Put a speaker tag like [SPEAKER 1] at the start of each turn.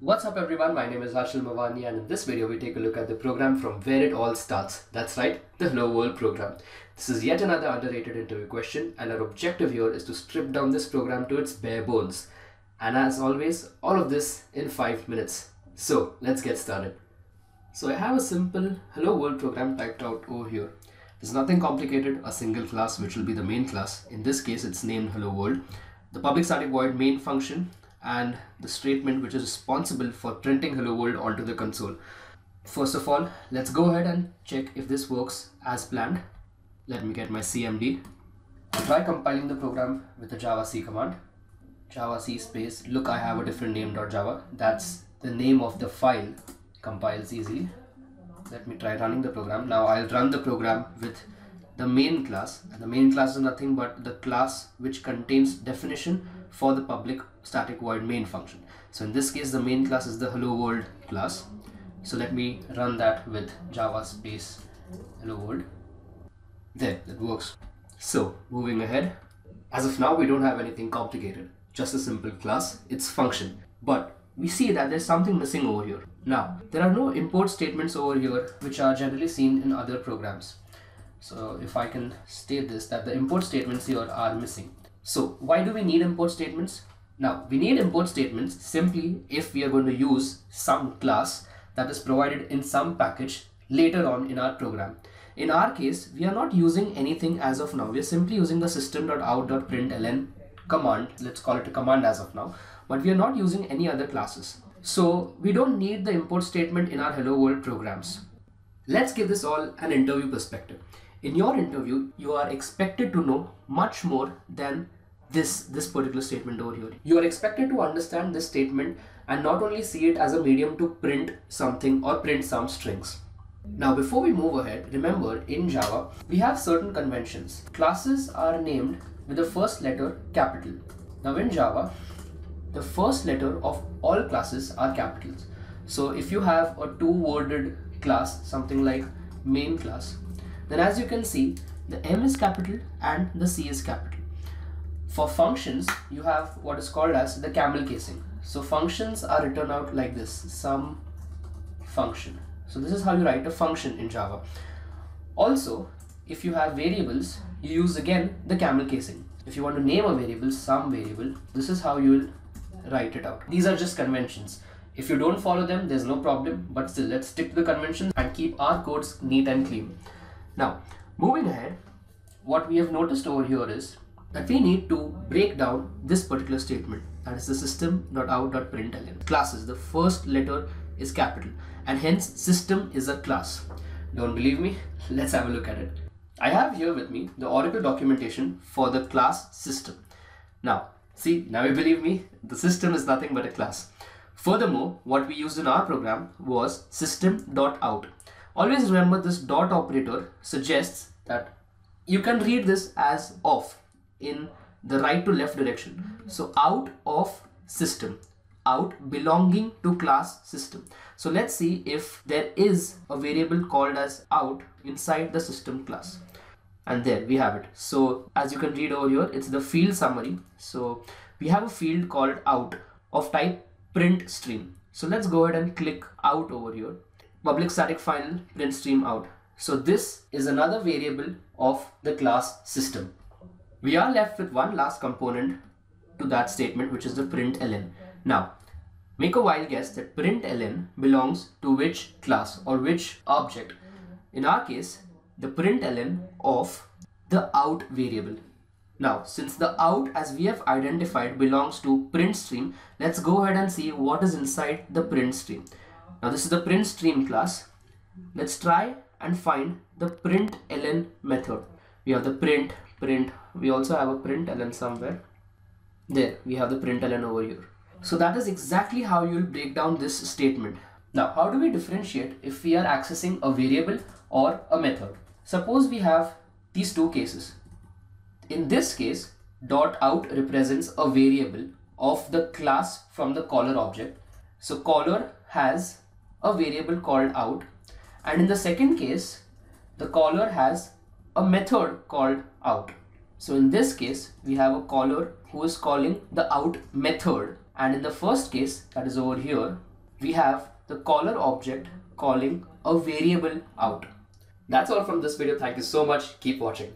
[SPEAKER 1] What's up everyone, my name is Harshal Mawani and in this video we take a look at the program from where it all starts. That's right, the Hello World program. This is yet another underrated interview question and our objective here is to strip down this program to its bare bones. And as always, all of this in 5 minutes. So let's get started. So I have a simple Hello World program typed out over here. There's nothing complicated, a single class which will be the main class. In this case it's named Hello World. The public static void main function and the statement which is responsible for printing Hello World onto the console. First of all, let's go ahead and check if this works as planned. Let me get my CMD. Try compiling the program with the Java C command. Java C space, look, I have a different name .java. That's the name of the file. Compiles easily. Let me try running the program. Now I'll run the program with the main class, and the main class is nothing but the class which contains definition for the public static void main function. So in this case the main class is the Hello World class. So let me run that with Java space Hello World. There, that works. So moving ahead, as of now we don't have anything complicated, just a simple class, its function. But we see that there's something missing over here. Now there are no import statements over here which are generally seen in other programs. So if I can state this, that the import statements here are missing. So why do we need import statements? Now we need import statements simply if we are going to use some class that is provided in some package later on in our program. In our case, we are not using anything as of now. We are simply using the system.out.println command. Let's call it a command as of now, but we are not using any other classes. So we don't need the import statement in our Hello World programs. Let's give this all an interview perspective. In your interview, you are expected to know much more than this particular statement over here. You are expected to understand this statement and not only see it as a medium to print something or print some strings. Now before we move ahead, remember in Java, we have certain conventions. Classes are named with the first letter capital. Now in Java, the first letter of all classes are capitals. So if you have a two-worded class, something like main class, then as you can see, the M is capital and the C is capital. For functions, you have what is called as the camel casing. So functions are written out like this, some function. So this is how you write a function in Java. Also, if you have variables, you use again the camel casing. If you want to name a variable, some variable, this is how you will write it out. These are just conventions. If you don't follow them, there's no problem, but still let's stick to the conventions and keep our codes neat and clean. Now, moving ahead, what we have noticed over here is that we need to break down this particular statement, that is the system.out.println. Classes, the first letter is capital and hence system is a class. Don't believe me? Let's have a look at it. I have here with me the Oracle documentation for the class system. Now, see, now you believe me, the system is nothing but a class. Furthermore, what we used in our program was system.out. Always remember this dot operator suggests that you can read this as off in the right to left direction. So out of system, out belonging to class system. So let's see if there is a variable called as out inside the system class. And there we have it. So as you can read over here, it's the field summary. So we have a field called out of type print stream. So let's go ahead and click out over here. Public static final print stream out. So this is another variable of the class system. We are left with one last component to that statement, which is the println. Now, make a wild guess that println belongs to which class or which object. In our case, the println of the out variable. Now, since the out, as we have identified, belongs to print stream, let's go ahead and see what is inside the print stream. Now this is the print stream class. Let's try and find the println method. We have the print, we also have a println somewhere. There, we have the println over here. So that is exactly how you will break down this statement. Now, how do we differentiate if we are accessing a variable or a method? Suppose we have these two cases. In this case, dot out represents a variable of the class from the caller object. So caller has a variable called out, and in the second case the caller has a method called out. So in this case we have a caller who is calling the out method, and in the first case, that is over here, we have the caller object calling a variable out. That's all from this video. Thank you so much. Keep watching.